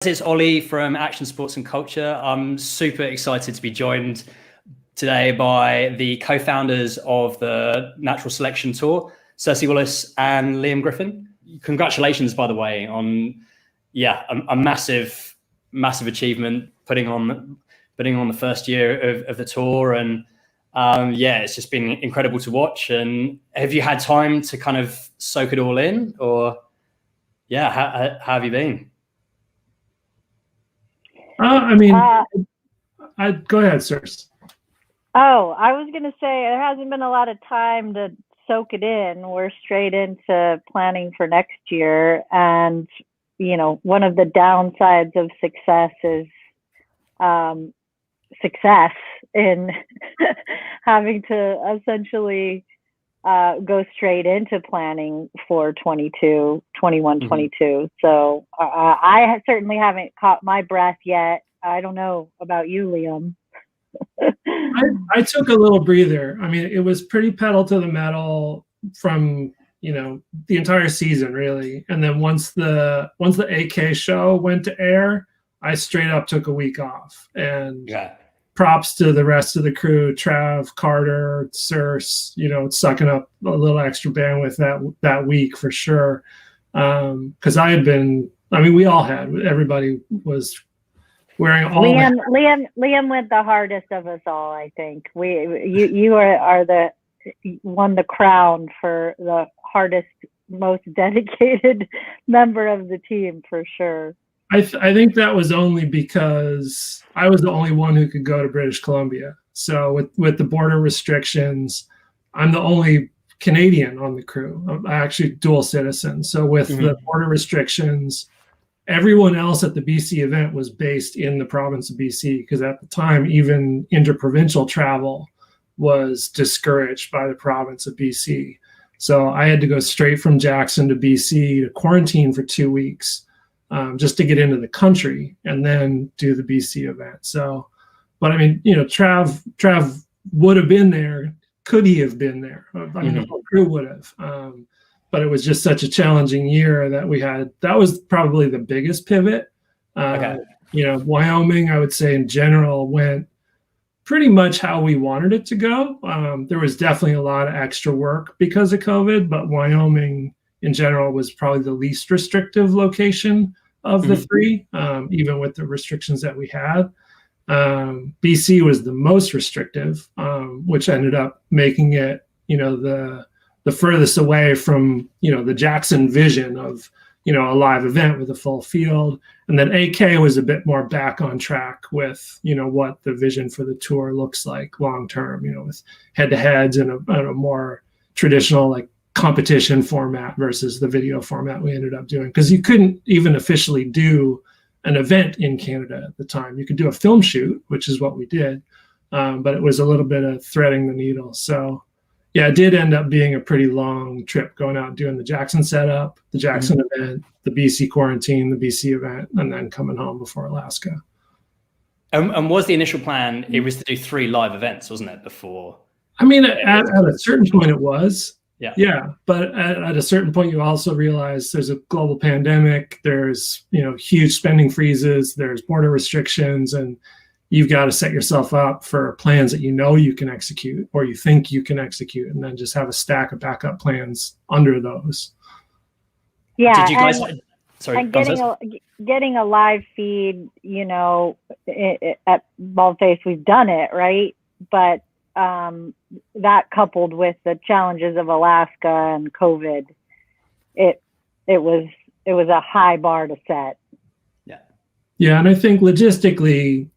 It's Ollie from Action Sports and Culture. I'm super excited to be joined today by the co-founders of the Natural Selection Tour, Cersei Willis and Liam Griffin. Congratulations, by the way, on a massive achievement, putting on the first year of the tour, and it's just been incredible to watch. And have you had time to kind of soak it all in, or how have you been? Go ahead, Cersei. Oh, I was going to say there hasn't been a lot of time to soak it in. We're straight into planning for next year. And, one of the downsides of success is success in having to essentially go straight into planning for 21, 22. So I certainly haven't caught my breath yet. I don't know about you, Liam. I took a little breather. It was pretty pedal to the metal from, the entire season, really. And then once the AK show went to air, I straight up took a week off. And props to the rest of the crew, Trav, Carter, Cersei, sucking up a little extra bandwidth that week for sure. Because we all had, everybody was wearing all. Liam went the hardest of us all, I think. You are won the crown for the hardest, most dedicated member of the team for sure. I think that was only because I was the only one who could go to British Columbia. So with the border restrictions, I'm the only Canadian on the crew. I'm actually dual citizen. So with the border restrictions, everyone else at the BC event was based in the province of BC, because at the time, even interprovincial travel was discouraged by the province of BC. So I had to go straight from Jackson to BC to quarantine for 2 weeks. Just to get into the country and then do the BC event. So, but Trav would have been there. Could he have been there? The whole crew would have. But it was just such a challenging year that we had. That was probably the biggest pivot. Wyoming, I would say in general, went pretty much how we wanted it to go. There was definitely a lot of extra work because of COVID, but Wyoming in general was probably the least restrictive location of the three, even with the restrictions that we had. BC was the most restrictive, which ended up making it, the furthest away from, the Jackson vision of, a live event with a full field. And then AK was a bit more back on track with, what the vision for the tour looks like long term, with head-to-heads and a more traditional, competition format versus the video format we ended up doing, because you couldn't even officially do an event in Canada at the time. You could do a film shoot, which is what we did, but it was a little bit of threading the needle. So it did end up being a pretty long trip, going out and doing the Jackson setup, the Jackson event, the BC quarantine, the BC event, and then coming home before Alaska. And was the initial plan, it was to do 3 live events, wasn't it, before? At a certain point it was. Yeah. But at a certain point, you also realize there's a global pandemic, there's, huge spending freezes, there's border restrictions, and you've got to set yourself up for plans that you can execute, or you think you can execute, and then just have a stack of backup plans under those. Yeah. Did you guys, getting a live feed, at Baldface, we've done it, right? But that coupled with the challenges of Alaska and COVID, it was a high bar to set. Yeah, and I think logistically,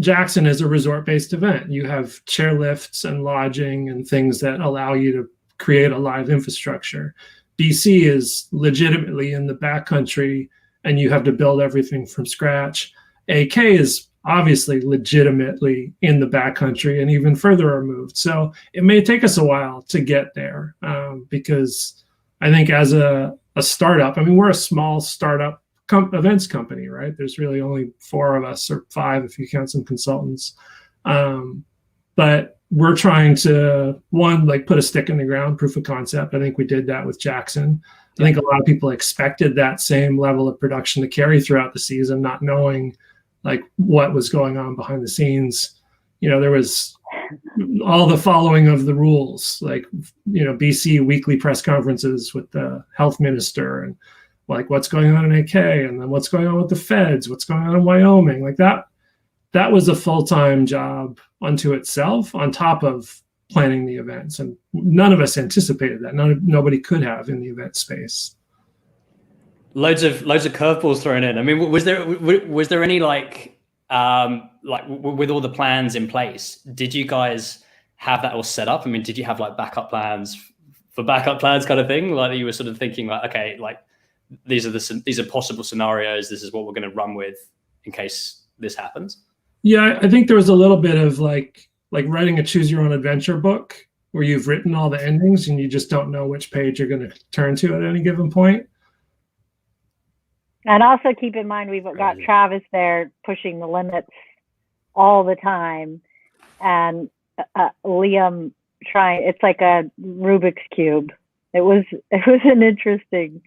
Jackson is a resort-based event. You have chairlifts and lodging and things that allow you to create a live infrastructure. BC is legitimately in the backcountry, and you have to build everything from scratch. AK is obviously legitimately in the backcountry and even further removed. So it may take us a while to get there, because I think as a startup, we're a small startup events company, right? There's really only 4 of us, or 5 if you count some consultants. But we're trying to, put a stick in the ground, proof of concept. I think we did that with Jackson. I think a lot of people expected that same level of production to carry throughout the season, not knowing like what was going on behind the scenes. There was all the following of the rules, like, BC weekly press conferences with the health minister and like what's going on in AK, and then what's going on with the feds, what's going on in Wyoming. Like that was a full-time job unto itself on top of planning the events. And none of us anticipated that. Nobody could have in the event space. Loads of curveballs thrown in. I mean, was there any like with all the plans in place, did you guys have that all set up? I mean, did you have like backup plans for backup plans kind of thing? Like you were sort of thinking like, okay, like these are possible scenarios. This is what we're going to run with in case this happens. Yeah, I think there was a little bit of like writing a choose your own adventure book where you've written all the endings and you just don't know which page you're going to turn to at any given point. And also keep in mind, we've got Travis there pushing the limits all the time, and Liam trying. It's like a Rubik's Cube. It was an interesting,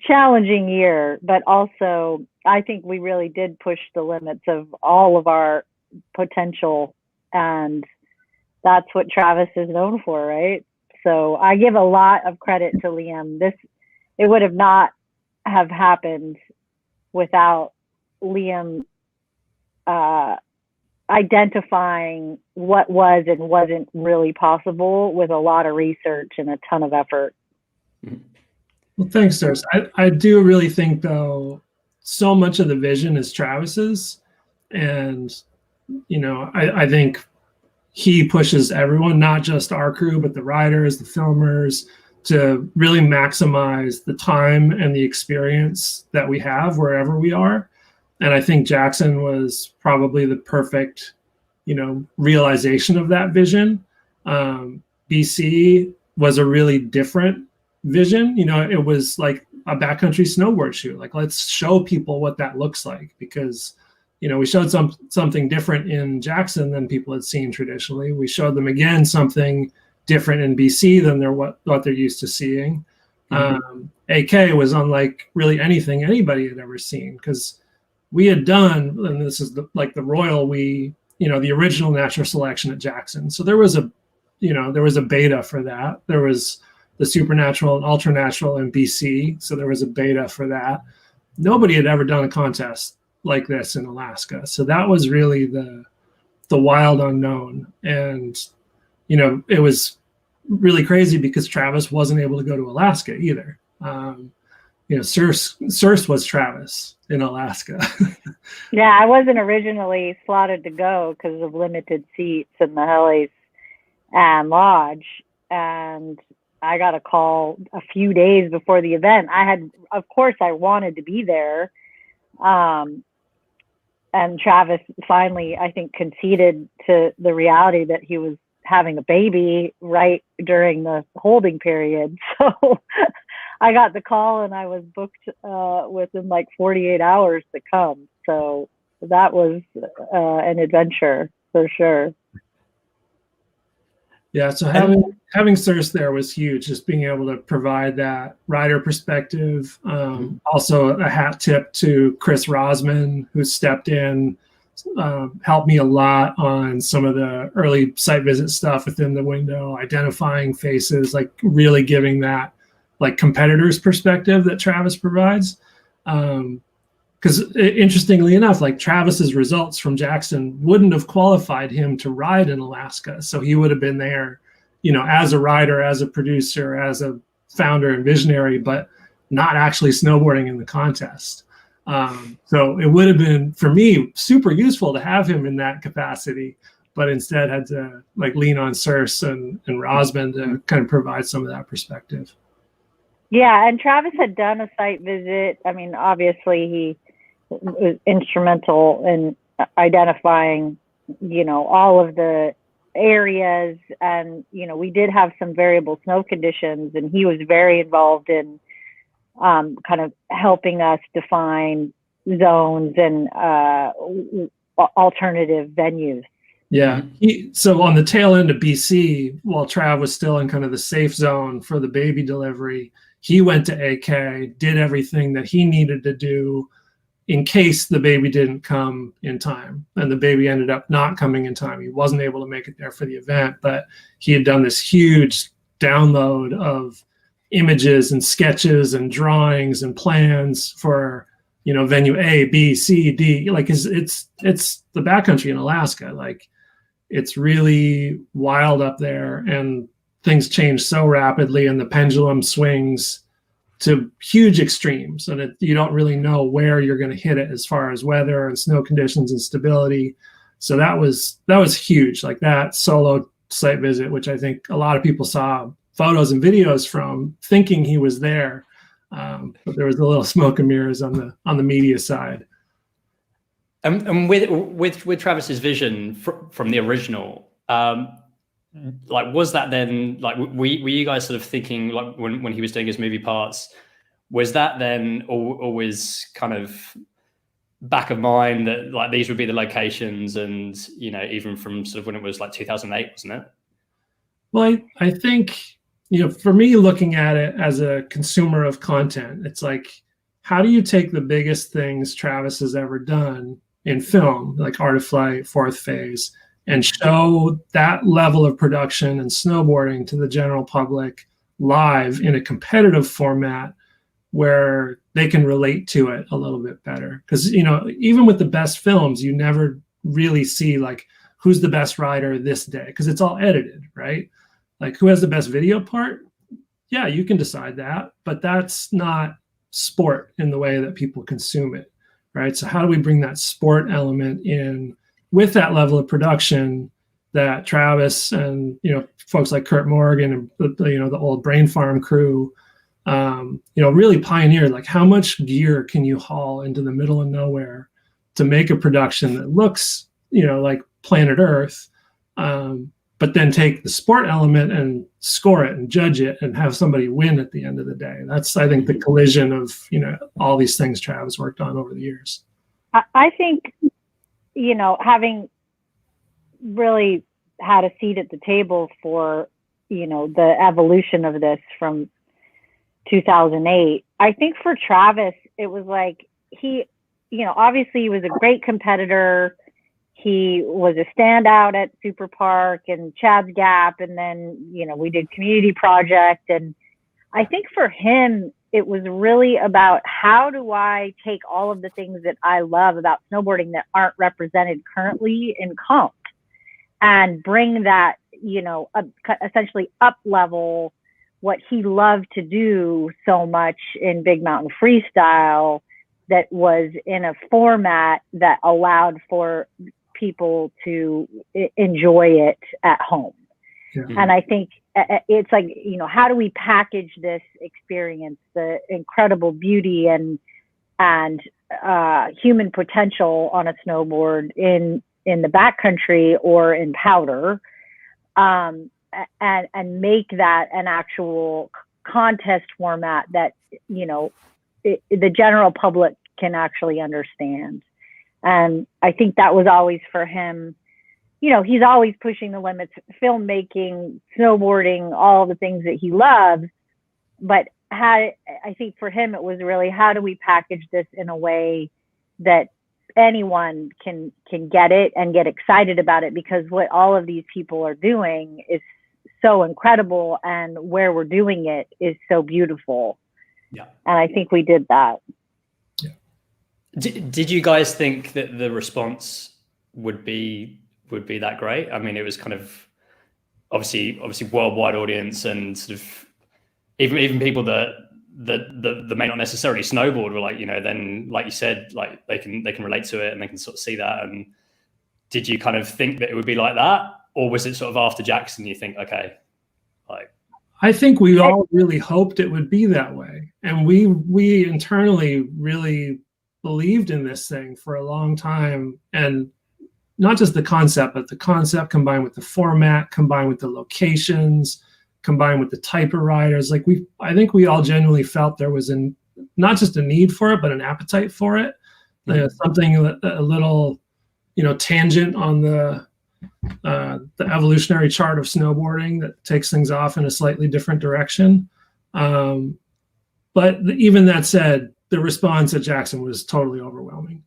challenging year, but also I think we really did push the limits of all of our potential, and that's what Travis is known for, right? So I give a lot of credit to Liam. It would have not have happened without Liam identifying what was and wasn't really possible with a lot of research and a ton of effort. Well, thanks, Darce. I do really think, though, so much of the vision is Travis's. And, I think he pushes everyone, not just our crew, but the writers, the filmers, to really maximize the time and the experience that we have wherever we are. And I think Jackson was probably the perfect, realization of that vision. BC was a really different vision. It was like a backcountry snowboard shoot. Like, let's show people what that looks like, because, we showed something different in Jackson than people had seen traditionally. We showed them again something different in BC than what they're used to seeing. AK was unlike really anything anybody had ever seen, because we had done, and this is the Royal, the original natural selection at Jackson. So there was a beta for that. There was the supernatural and ultranatural in BC. So there was a beta for that. Nobody had ever done a contest like this in Alaska. So that was really the wild unknown. And it was really crazy because Travis wasn't able to go to Alaska either. Circe was Travis in Alaska. Yeah, I wasn't originally slotted to go because of limited seats in the Hellies and Lodge. And I got a call a few days before the event. Of course, I wanted to be there. And Travis finally, I think, conceded to the reality that he was having a baby right during the holding period. So I got the call and I was booked within like 48 hours to come. So that was an adventure for sure. Yeah, so having Circe there was huge, just being able to provide that rider perspective. Also a hat tip to Chris Rosman, who stepped in, helped me a lot on some of the early site visit stuff within the window, identifying faces, like really giving that like competitor's perspective that Travis provides. Because interestingly enough, like Travis's results from Jackson wouldn't have qualified him to ride in Alaska. So he would have been there, as a rider, as a producer, as a founder and visionary, but not actually snowboarding in the contest. So it would have been, for me, super useful to have him in that capacity, but instead had to like lean on Circe and Rosman to kind of provide some of that perspective. Yeah, and Travis had done a site visit. I mean, obviously he was instrumental in identifying, all of the areas, and we did have some variable snow conditions, and he was very involved in kind of helping us define zones and alternative venues. Yeah. So on the tail end of BC, while Trav was still in kind of the safe zone for the baby delivery, he went to AK, did everything that he needed to do in case the baby didn't come in time. And the baby ended up not coming in time. He wasn't able to make it there for the event, but he had done this huge download of images and sketches and drawings and plans for, you know, venue A, B, C, D. Like it's the backcountry in Alaska. Like it's really wild up there, and things change so rapidly, and the pendulum swings to huge extremes, and you don't really know where you're going to hit it as far as weather and snow conditions and stability. So that was huge. Like that solo site visit, which I think a lot of people saw photos and videos from, thinking he was there, but there was a little smoke and mirrors on the media side. And with Travis's vision from the original, like, was that then, like, were you guys sort of thinking, like, when he was doing his movie parts, was that then always kind of back of mind that, like, these would be the locations, and, you know, even from sort of when it was like 2008, wasn't it? Well, I think, you know, for me, looking at it as a consumer of content, it's like, how do you take the biggest things Travis has ever done in film, like Art of Flight, Fourth Phase, and show that level of production and snowboarding to the general public live in a competitive format where they can relate to it a little bit better? Because, you know, even with the best films, you never really see, like, who's the best rider this day, because it's all edited, right? Like, who has the best video part? Yeah, you can decide that, but that's not sport in the way that people consume it, right? So how do we bring that sport element in with that level of production that Travis and, you know, folks like Kurt Morgan and, you know, the old Brain Farm crew, you know, really pioneered? Like, how much gear can you haul into the middle of nowhere to make a production that looks, you know, like planet Earth, but then take the sport element and score it and judge it and have somebody win at the end of the day? That's, I think, the collision of, you know, all these things Travis worked on over the years. I think, you know, having really had a seat at the table for, you know, the evolution of this from 2008, I think for Travis, it was like, he, you know, obviously he was a great competitor. He was a standout at Super Park and Chad's Gap. And then, you know, we did Community Project. And I think for him, it was really about, how do I take all of the things that I love about snowboarding that aren't represented currently in comp, and bring that, you know, essentially up level what he loved to do so much in Big Mountain Freestyle, that was in a format that allowed for people to enjoy it at home. Yeah. And I think it's like, you know, how do we package this experience, the incredible beauty and human potential on a snowboard in the backcountry or in powder, and make that an actual contest format that, you know, the general public can actually understand. And I think that was always for him. You know, he's always pushing the limits, filmmaking, snowboarding, all the things that he loves. But I think for him, it was really, how do we package this in a way that anyone can get it and get excited about it? Because what all of these people are doing is so incredible, and where we're doing it is so beautiful. Yeah. And I think we did that. Yeah. Did you guys think that the response would be that great? I mean, it was kind of obviously worldwide audience, and sort of even people that may not necessarily snowboard were like, you know, then, like you said, like they can relate to it and they can sort of see that. And did you kind of think that it would be like that, or was it sort of after Jackson you think, okay, like? I think we all really hoped it would be that way, and we internally really believed in this thing for a long time. And not just the concept, but the concept combined with the format, combined with the locations, combined with the type of riders. Like, I think we all genuinely felt there was not just a need for it, but an appetite for it. Mm-hmm. Something a little, you know, tangent on the the evolutionary chart of snowboarding that takes things off in a slightly different direction. But even that said, the response at Jackson was totally overwhelming.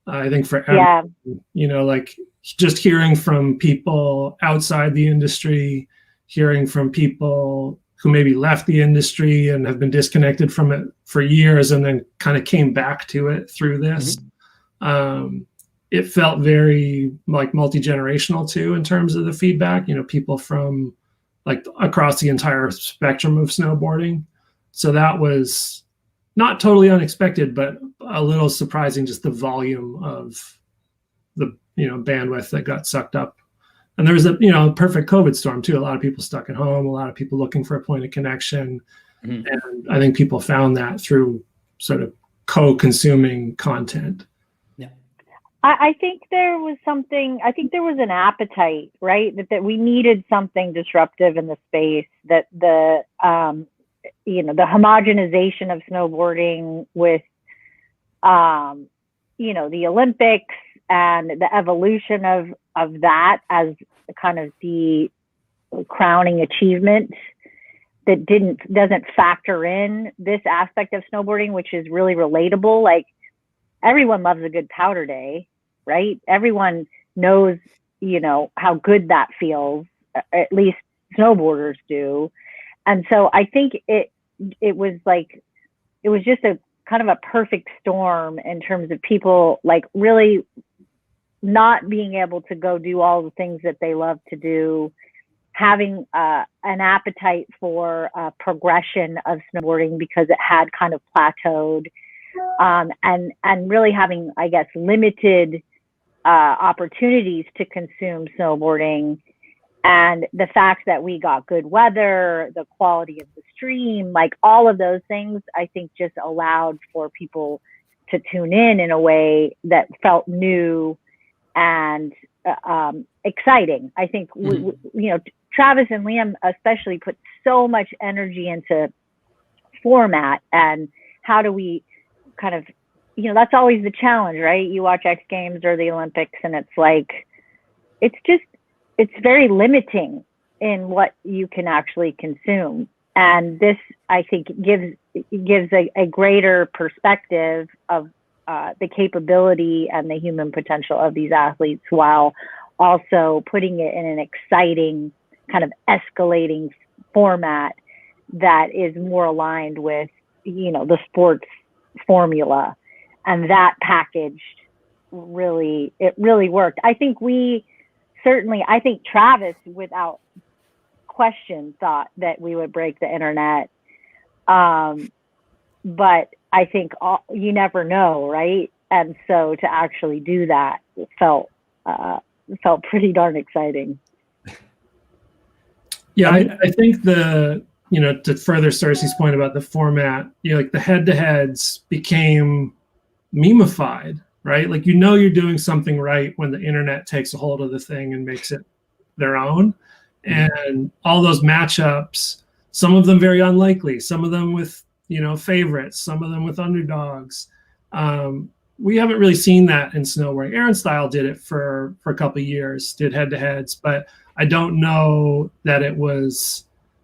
I think for everyone, like just hearing from people outside the industry, hearing from people who maybe left the industry and have been disconnected from it for years and then kind of came back to it through this. It felt very like multi-generational too, in terms of the feedback, people from like across the entire spectrum of snowboarding. So that was not totally unexpected, but a little surprising, just the volume of the, bandwidth that got sucked up. And there was a, perfect COVID storm too. A lot of people stuck at home, a lot of people looking for a point of connection. And I think people found that through sort of co-consuming content. I think there was an appetite, right? That we needed something disruptive in the space, that the homogenization of snowboarding with, the Olympics and the evolution of that as kind of the crowning achievement that doesn't factor in this aspect of snowboarding, which is really relatable. Like, everyone loves a good powder day, right? Everyone knows, how good that feels, at least snowboarders do. And so I think it was just a kind of a perfect storm in terms of people like really not being able to go do all the things that they love to do, having an appetite for progression of snowboarding because it had kind of plateaued, and really having, I guess, limited opportunities to consume snowboarding. And the fact that we got good weather, the quality of the stream, like all of those things, I think just allowed for people to tune in a way that felt new and exciting. I think, Travis and Liam especially put so much energy into format, and how do we kind of, that's always the challenge, right? You watch X Games or the Olympics and it's like, it's very limiting in what you can actually consume. And this, I think, gives a greater perspective of the capability and the human potential of these athletes, while also putting it in an exciting kind of escalating format that is more aligned with, the sports formula. And that packaged really worked. I think Travis, without question, thought that we would break the internet. But I think you never know, right? And so to actually do that felt pretty darn exciting. Yeah, I think to further Cersei's point about the format, like the head-to-heads became memeified, right? Like, you're doing something right when the internet takes a hold of the thing and makes it their own. And all those matchups, some of them very unlikely, some of them with, favorites, some of them with underdogs. We haven't really seen that in snowboarding. Aaron Style did it for a couple of years, did head-to-heads, but I don't know that it was,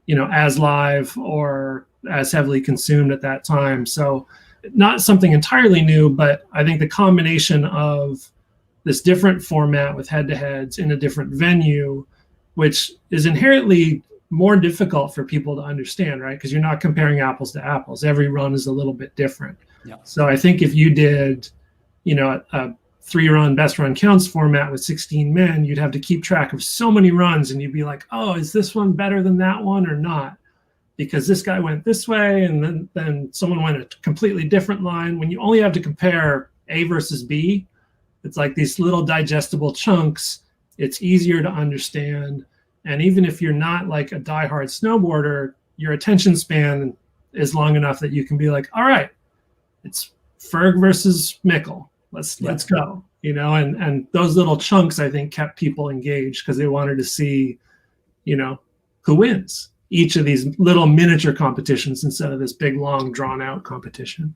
as live or as heavily consumed at that time. So not something entirely new, but I think the combination of this different format with head-to-heads in a different venue, which is inherently more difficult for people to understand, right? Because you're not comparing apples to apples. Every run is a little bit different. Yeah. So I think if you did, a 3-run best run counts format with 16 men, you'd have to keep track of so many runs, and you'd be like, oh, is this one better than that one or not? Because this guy went this way, and then someone went a completely different line. When you only have to compare A versus B, it's like these little digestible chunks. It's easier to understand. And even if you're not like a diehard snowboarder, your attention span is long enough that you can be like, all right, it's Ferg versus Mikkel. Let's go. And those little chunks, I think, kept people engaged because they wanted to see, who wins each of these little miniature competitions instead of this big, long, drawn out competition.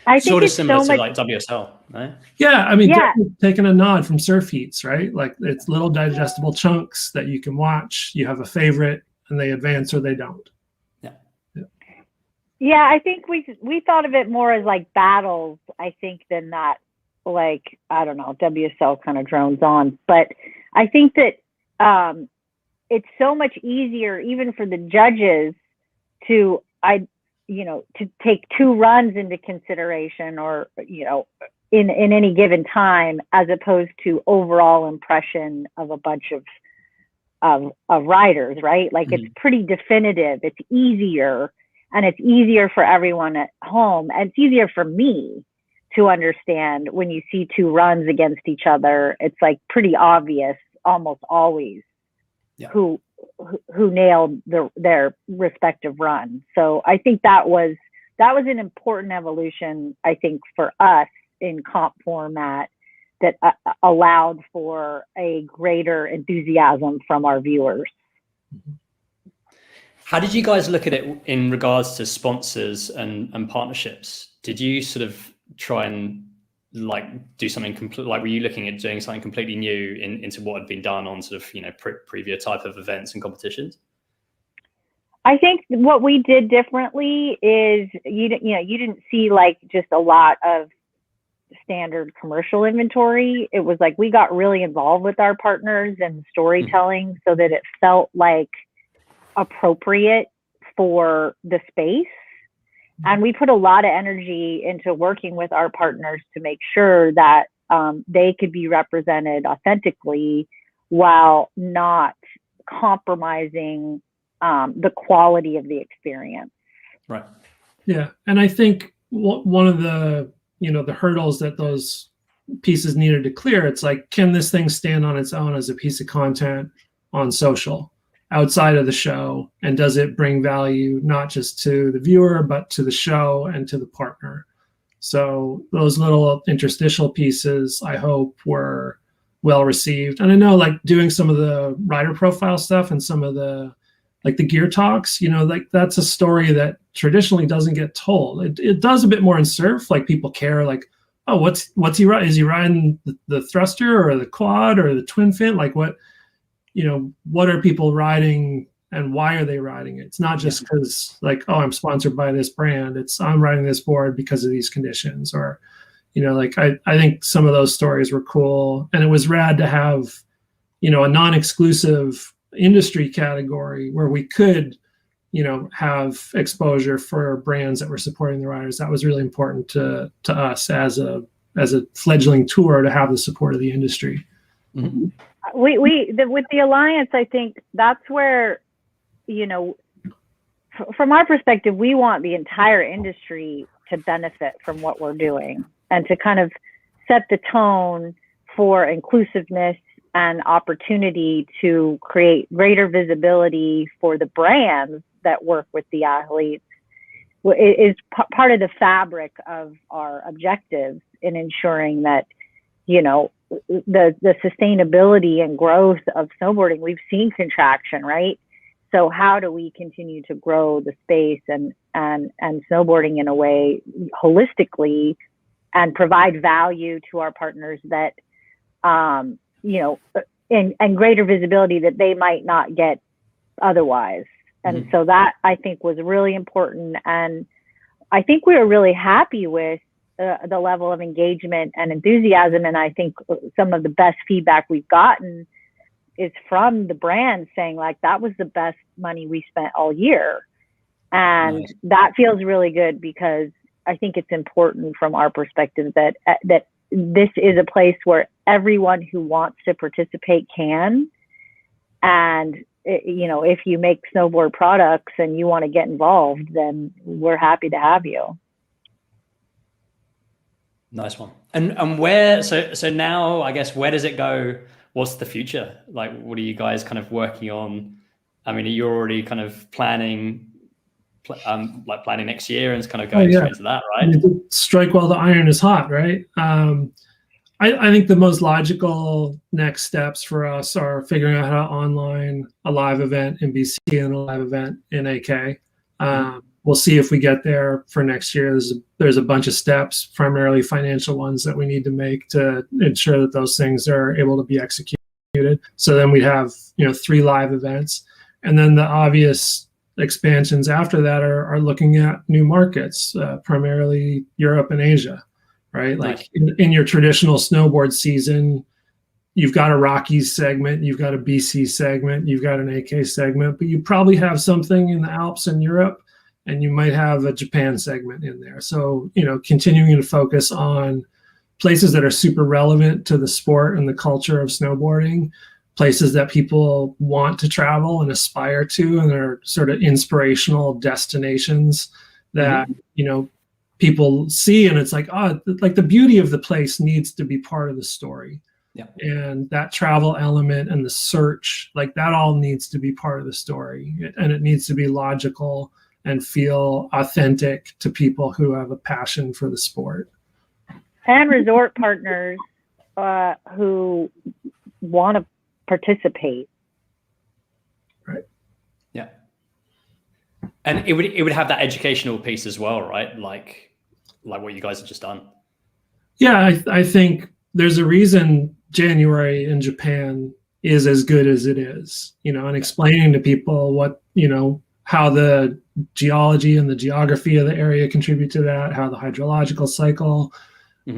I think Sort of it's similar so to much. like WSL, right? Yeah, I mean, Yeah. definitely taking a nod from Surf Heats, right? Like it's little digestible chunks that you can watch. You have a favorite, and they advance or they don't. Yeah, I think we thought of it more as like battles, I think, than that, like, I don't know, WSL kind of drones on. But I think that it's so much easier even for the judges to to take 2 runs into consideration, or in any given time, as opposed to overall impression of a bunch of riders, right? Like it's pretty definitive. It's easier. And it's easier for everyone at home. And it's easier for me to understand when you see 2 runs against each other. It's like pretty obvious almost always who nailed their respective run. So I think that was an important evolution, I think, for us in comp format that allowed for a greater enthusiasm from our viewers. How did you guys look at it in regards to sponsors and partnerships? Did you sort of try and like do something complete? Like, were you looking at doing something completely new into what had been done on sort of previous type of events and competitions? I think what we did differently is you didn't see like just a lot of standard commercial inventory. It was like we got really involved with our partners and storytelling so that it felt like appropriate for the space. And we put a lot of energy into working with our partners to make sure that they could be represented authentically while not compromising the quality of the experience. Right. Yeah. And I think one of the hurdles that those pieces needed to clear, it's like, can this thing stand on its own as a piece of content on social outside of the show? And does it bring value not just to the viewer, but to the show and to the partner? So those little interstitial pieces, I hope, were well received. And I know, like, doing some of the rider profile stuff and some of the like the gear talks, like that's a story that traditionally doesn't get told. It does a bit more in surf. Like people care, like, oh, what's he riding? Is he riding the thruster or the quad or the twin fin? Like what are people riding and why are they riding it? It's not just because like, oh, I'm sponsored by this brand. It's I'm riding this board because of these conditions, or, like I think some of those stories were cool. And it was rad to have, a non-exclusive industry category where we could, have exposure for brands that were supporting the riders. That was really important to us as a fledgling tour to have the support of the industry. Mm-hmm. With the Alliance, I think that's where, from our perspective, we want the entire industry to benefit from what we're doing and to kind of set the tone for inclusiveness and opportunity to create greater visibility for the brands that work with the athletes. It is part of the fabric of our objectives in ensuring that, the sustainability and growth of snowboarding. We've seen contraction, right? So how do we continue to grow the space and snowboarding in a way holistically and provide value to our partners that, and greater visibility that they might not get otherwise. And so that, I think, was really important. And I think we were really happy with the level of engagement and enthusiasm. And I think some of the best feedback we've gotten is from the brands saying, like, that was the best money we spent all year. And that feels really good, because I think it's important from our perspective that this is a place where everyone who wants to participate can. And, if you make snowboard products and you want to get involved, then we're happy to have you. Nice one. And where, so now, I guess, where does it go? What's the future? Like, what are you guys kind of working on? I mean, you're already kind of planning next year and it's kind of going straight into that, right? Strike while the iron is hot, right? I think the most logical next steps for us are figuring out how to online a live event in BC and a live event in AK. we'll see if we get there for next year. There's a bunch of steps, primarily financial ones, that we need to make to ensure that those things are able to be executed. So then we have 3 live events, and then the obvious expansions after that are looking at new markets, primarily Europe and Asia, right? Nice. Like in your traditional snowboard season, you've got a Rockies segment, you've got a BC segment, you've got an AK segment, but you probably have something in the Alps and Europe, and you might have a Japan segment in there. So, continuing to focus on places that are super relevant to the sport and the culture of snowboarding, places that people want to travel and aspire to, and are sort of inspirational destinations that, people see, and it's like, like the beauty of the place needs to be part of the story. Yeah. And that travel element and the search, like that all needs to be part of the story, and it needs to be logical and feel authentic to people who have a passion for the sport. And resort partners who want to participate. Right. Yeah. And it would have that educational piece as well, right? Like what you guys have just done. Yeah, I think there's a reason January in Japan is as good as it is, and explaining to people what, how the geology and the geography of the area contribute to that, how the hydrological cycle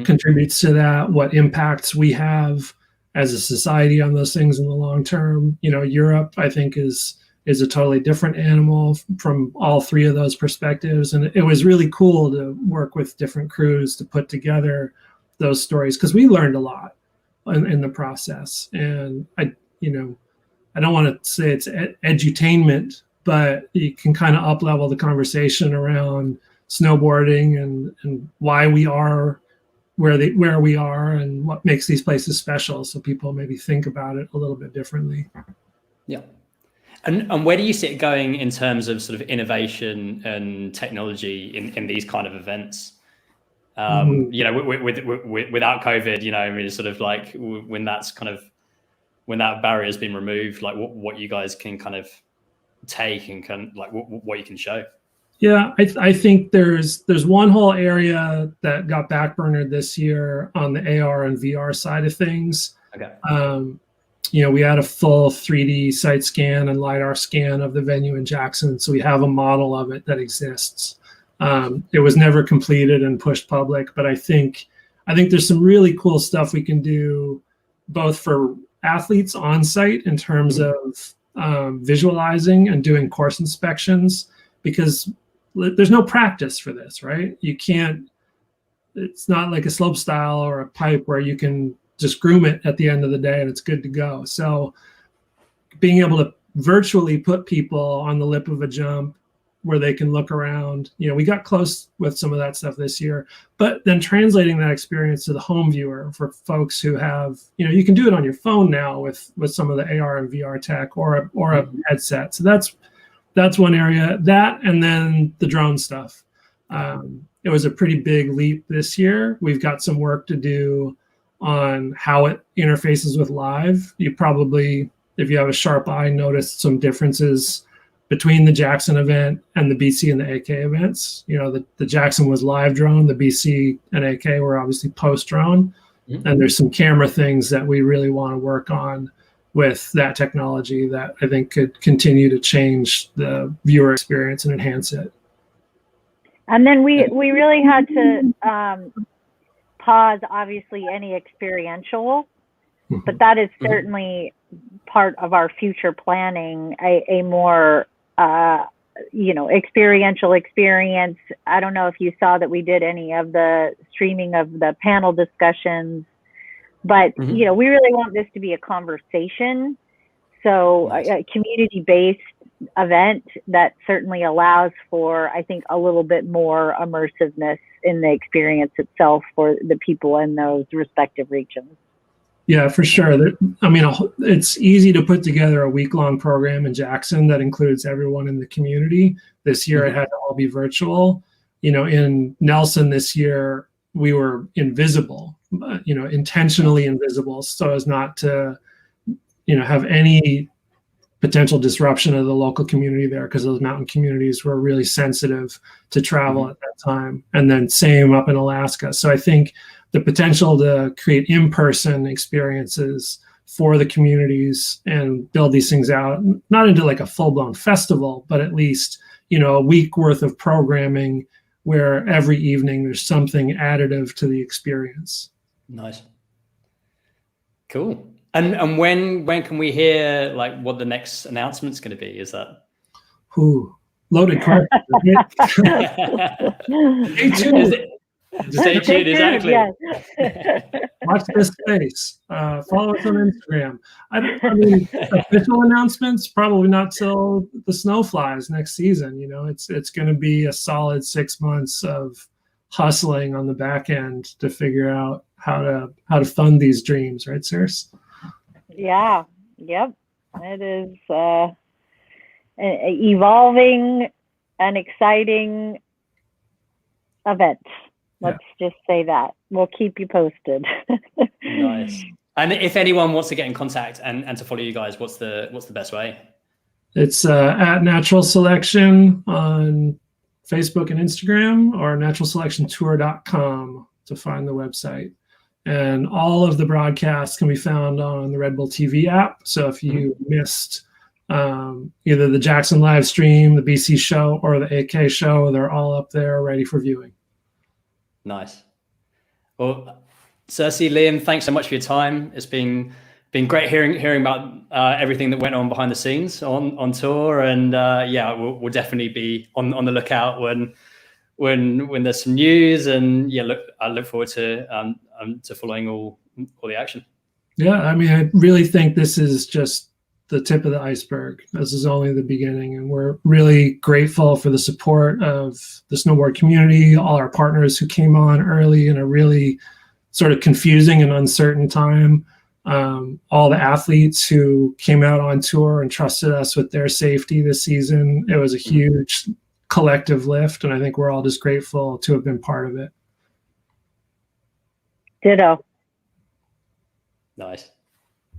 contributes to that, what impacts we have as a society on those things in the long term. Europe, I think, is a totally different animal from all 3 of those perspectives. And it was really cool to work with different crews to put together those stories, because we learned a lot in the process. And I don't want to say it's edutainment, but you can kind of up-level the conversation around snowboarding and why we are where we are and what makes these places special, so people maybe think about it a little bit differently. Yeah. And where do you see it going in terms of sort of innovation and technology in these kind of events? Without COVID, it's sort of like when that barrier has been removed, like what you guys can kind of take and what you can show. Yeah, I think there's one whole area that got backburnered this year on the AR and VR side of things. Okay. We had a full 3D site scan and LiDAR scan of the venue in Jackson, so we have a model of it that exists. It was never completed and pushed public, but I think there's some really cool stuff we can do, both for athletes on site in terms of visualizing and doing course inspections, because there's no practice for this, right? It's not like a slope style or a pipe where you can just groom it at the end of the day and it's good to go. So being able to virtually put people on the lip of a jump where they can look around, we got close with some of that stuff this year, but then translating that experience to the home viewer for folks who have, you can do it on your phone now with some of the AR and VR tech or a headset. So that's one area. That, and then the drone stuff. It was a pretty big leap this year. We've got some work to do on how it interfaces with live. You probably, if you have a sharp eye, noticed some differences between the Jackson event and the BC and the AK events. The Jackson was live drone, the BC and AK were obviously post drone. And there's some camera things that we really want to work on with that technology that I think could continue to change the viewer experience and enhance it. And then we really had to pause, obviously, any experiential, but that is certainly part of our future planning, a more experiential experience. I don't know if you saw that we did any of the streaming of the panel discussions, but we really want this to be a conversation. So a community-based event that certainly allows for, I think, a little bit more immersiveness in the experience itself for the people in those respective regions. Yeah, for sure. It's easy to put together a week-long program in Jackson that includes everyone in the community. This year, it had to all be virtual. In Nelson this year, we were invisible, intentionally invisible, so as not to, have any potential disruption of the local community there, because those mountain communities were really sensitive to travel at that time. And then same up in Alaska. So I think the potential to create in-person experiences for the communities and build these things out, not into like a full-blown festival, but at least, you know, a week worth of programming where every evening there's something additive to the experience. Nice. Cool. And when can we hear like what the next announcement's going to be? Is that? Ooh, loaded question. Stay tuned. Stay tuned, exactly. Yes. Watch this space. Follow us on Instagram. I mean, official announcements probably not till the snow flies next season. You know, it's going to be a solid 6 months of hustling on the back end to figure out how to fund these dreams, right, Circe? Yeah. Yep. It is an evolving and exciting event. Let's just say that. We'll keep you posted. Nice. And if anyone wants to get in contact and to follow you guys, what's the best way? It's at Natural Selection on Facebook and Instagram, or naturalselectiontour.com to find the website. And all of the broadcasts can be found on the Red Bull TV app. So if you missed either the Jackson live stream, the BC show, or the AK show, they're all up there ready for viewing. Nice. Well, Circe, Liam, thanks so much for your time. It's been great hearing about everything that went on behind the scenes on tour, and yeah, we'll definitely be on the lookout when there's some news. And yeah, I look forward to following all the action. Yeah, I mean, I really think this is just the tip of the iceberg. This is only the beginning, and we're really grateful for the support of the snowboard community, all our partners who came on early in a really sort of confusing and uncertain time, all the athletes who came out on tour and trusted us with their safety this season. It was a huge collective lift, and I think we're all just grateful to have been part of it. Ditto. Nice.